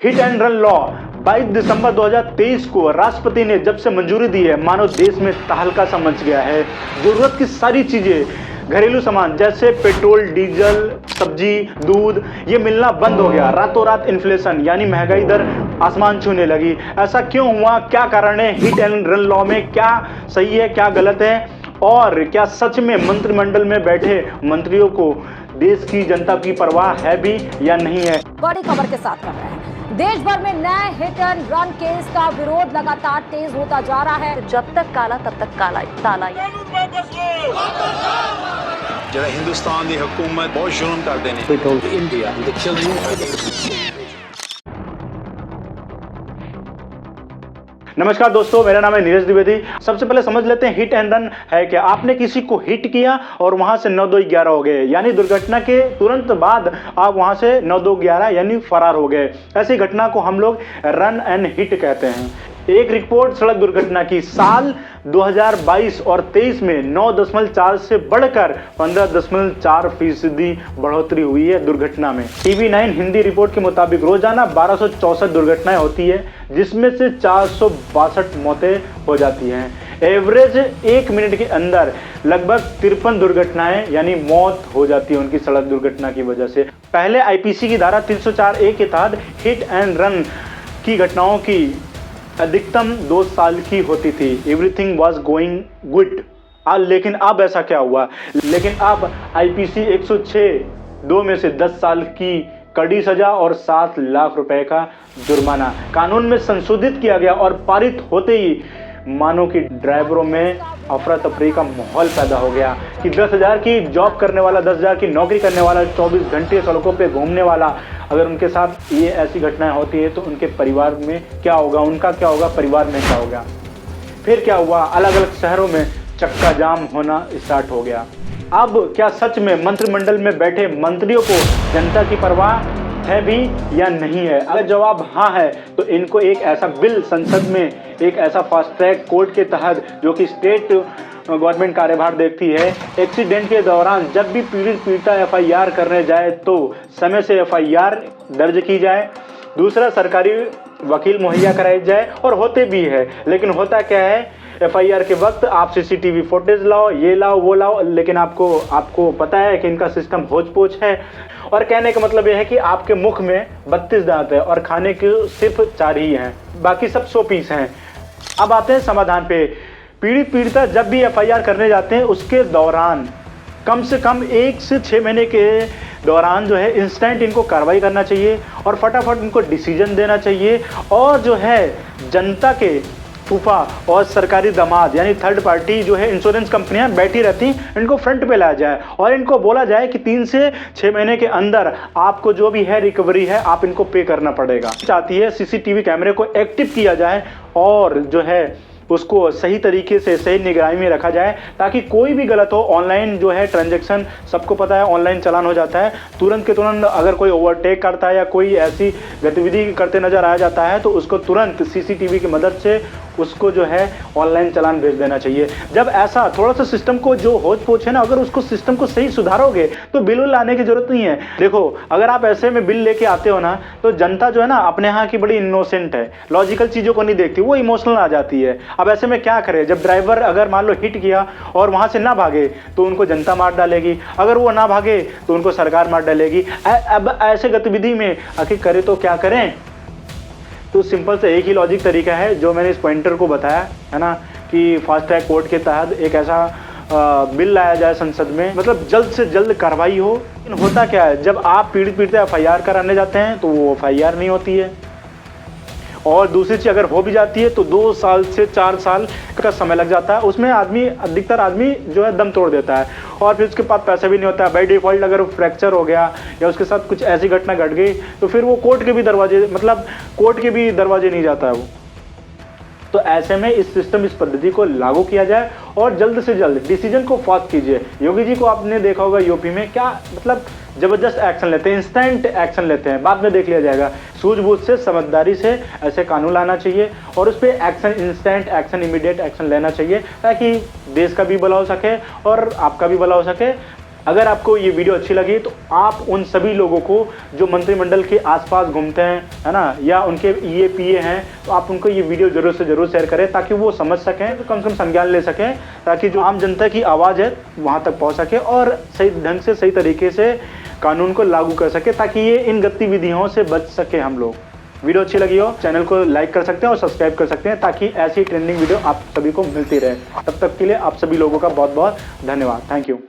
Hit and run law 22 दिसंबर 2023 को राष्ट्रपति ने जब से मंजूरी दी है, मानो देश में तहलका सा मच गया है। जरूरत की सारी चीजें, घरेलू सामान जैसे पेट्रोल, डीजल, सब्जी, दूध, ये मिलना बंद हो गया। रातों रात इन्फ्लेशन यानी महंगाई दर आसमान छूने लगी। ऐसा क्यों हुआ? क्या कारण है? हिट एंड रन लॉ में क्या सही है, क्या गलत है, और क्या सच में मंत्रिमंडल में बैठे मंत्रियों को देश की जनता की परवाह है भी या नहीं है? बड़ी खबर के साथ कर रहे हैं। देश भर में नए हिट एंड रन केस का विरोध लगातार तेज होता जा रहा है। जब तक काला तब तक काला ताला। जरा हिंदुस्तान की हुकूमत बहुत जुल्म कर देने। इंडिया नमस्कार दोस्तों, मेरा नाम है नीरज द्विवेदी। सबसे पहले समझ लेते हैं हिट एंड रन है क्या। आपने किसी को हिट किया और वहां से 9-2-11 हो गए, यानी दुर्घटना के तुरंत बाद आप वहां से 9-2-11 यानी फरार हो गए। ऐसी घटना को हम लोग रन एंड हिट कहते हैं। एक रिपोर्ट सड़क दुर्घटना की साल 2022 और 23 में 9.4 से बढ़कर 15.4% बढ़ोतरी हुई है दुर्घटना में। TV9 हिंदी रिपोर्ट के मुताबिक रोजाना 1264 दुर्घटनाएं होती है, जिसमें से 462 मौतें हो जाती हैं। एवरेज 1 मिनट के अंदर लगभग 53 दुर्घटनाएं यानी मौत हो जाती है उनकी सड़क दुर्घटना की वजह से। पहले IPC की धारा 304A के तहत हिट एंड रन की घटनाओं की अधिकतम 2 साल की होती थी। Everything was going good. लेकिन अब ऐसा क्या हुआ? लेकिन अब IPC 106(2) में से 10 साल की कड़ी सजा और 7 लाख रुपए का जुर्माना कानून में संशोधित किया गया और पारित होते ही मानो कि ड्राइवरों में अफरा तफरी का माहौल पैदा हो गया कि 10,000 की जॉब करने वाला, 10,000 की नौकरी करने वाला, 24 घंटे सड़कों पे घूमने वाला, अगर उनके साथ ये ऐसी घटनाएं होती है तो उनके परिवार में क्या होगा, उनका क्या होगा, परिवार में क्या होगा। फिर क्या हुआ? अलग अलग शहरों में चक्का जाम होना स्टार्ट हो गया। अब क्या सच में मंत्रिमंडल में बैठे मंत्रियों को जनता की परवाह है भी या नहीं है? अगर जवाब हाँ है तो इनको एक ऐसा बिल संसद में, एक ऐसा फास्ट ट्रैक कोर्ट के तहत, जो कि स्टेट गवर्नमेंट कार्यभार देखती है, एक्सीडेंट के दौरान जब भी पीड़िता FIR करने जाए तो समय से FIR दर्ज की जाए। दूसरा, सरकारी वकील मुहैया कराई जाए, और होते भी है। लेकिन होता क्या है, FIR के वक्त आप CCTV फुटेज लाओ, ये लाओ, वो लाओ, लेकिन आपको पता है कि इनका सिस्टम होच पोच है। और कहने का मतलब यह है कि आपके मुख में 32 दांत है और खाने के सिर्फ 4 ही हैं, बाकी सब 100 पीस हैं। अब आते हैं समाधान पे। पीड़िता जब भी FIR करने जाते हैं उसके दौरान कम से कम 1 से 6 महीने के दौरान जो है इंस्टेंट इनको कार्रवाई करना चाहिए और फटाफट इनको डिसीजन देना चाहिए। और जो है जनता के फूफा और सरकारी दामाद यानी थर्ड पार्टी जो है इंश्योरेंस कंपनियां बैठी रहती, इनको फ्रंट पे लाया जाए और इनको बोला जाए कि 3 से 6 महीने के अंदर आपको जो भी है रिकवरी है आप इनको पे करना पड़ेगा। चाहती है CCTV कैमरे को एक्टिव किया जाए और जो है उसको सही तरीके से सही निगरानी में रखा जाए, ताकि कोई भी गलत हो। ऑनलाइन जो है ट्रांजैक्शन सबको पता है, ऑनलाइन चालान हो जाता है तुरंत के तुरंत। अगर कोई ओवरटेक करता है या कोई ऐसी गतिविधि करते नजर आ जाता है तो उसको तुरंत CCTV की मदद से उसको जो है ऑनलाइन चालान भेज देना चाहिए। जब ऐसा थोड़ा सा सिस्टम को जो होच पोच है ना, अगर उसको सिस्टम को सही सुधारोगे तो बिल लाने की जरूरत नहीं है। देखो, अगर आप ऐसे में बिल लेके आते हो ना तो जनता जो है ना अपने यहाँ की बड़ी इनोसेंट है, लॉजिकल चीजों को नहीं देखती, वो इमोशनल आ जाती है। अब ऐसे में क्या करे? जब ड्राइवर अगर मान लो हिट किया और वहां से ना भागे तो उनको जनता मार डालेगी, अगर वो ना भागे तो उनको सरकार मार डालेगी। अब ऐसे गतिविधि में आखिर करे तो क्या करें? तो सिंपल से एक ही लॉजिक तरीका है जो मैंने इस पॉइंटर को बताया है ना, कि फास्ट ट्रैक कोर्ट के तहत एक ऐसा बिल लाया जाए संसद में, मतलब जल्द से जल्द कार्रवाई हो। लेकिन होता क्या है, जब आप पीड़ित FIR कराने जाते हैं तो वो FIR नहीं होती है, और दूसरी चीज अगर हो भी जाती है तो 2 साल से 4 साल का समय लग जाता है। उसमें अधिकतर आदमी जो है दम तोड़ देता है और फिर उसके पास पैसा भी नहीं होता है। बाई डिफॉल्ट अगर फ्रैक्चर हो गया या उसके साथ कुछ ऐसी घटना घट गई तो फिर वो कोर्ट के भी दरवाजे नहीं जाता है वो। तो ऐसे में इस पद्धति को लागू किया जाए और जल्द से जल्द डिसीजन को फास्ट कीजिए। योगी जी को आपने देखा होगा यूपी में क्या मतलब जबरदस्त एक्शन लेते हैं, इंस्टेंट एक्शन लेते हैं, बाद में देख लिया जाएगा। सूझबूझ से, समझदारी से ऐसे कानून लाना चाहिए और उस पर action, instant action, immediate action लेना चाहिए, ताकि देश का भी भला हो सके और आपका भी भला हो सके अगर आपको ये वीडियो अच्छी लगी तो आप उन सभी लोगों को जो मंत्रिमंडल के आसपास घूमते हैं, है ना, या उनके ये पीए हैं, तो आप उनको ये वीडियो जरूर से जरूर शेयर करें ताकि वो समझ सकें, तो कम से कम संज्ञान ले सकें, ताकि जो आम जनता की आवाज़ है वहाँ तक पहुँच सके और सही ढंग से सही तरीके से कानून को लागू कर सके, ताकि ये इन गतिविधियों से बच सके हम लोग। वीडियो अच्छी लगी हो चैनल को लाइक कर सकते हैं और सब्सक्राइब कर सकते हैं ताकि ऐसी ट्रेंडिंग वीडियो आप सभी को मिलती रहे। तब तक के लिए आप सभी लोगों का बहुत बहुत धन्यवाद। Thank you.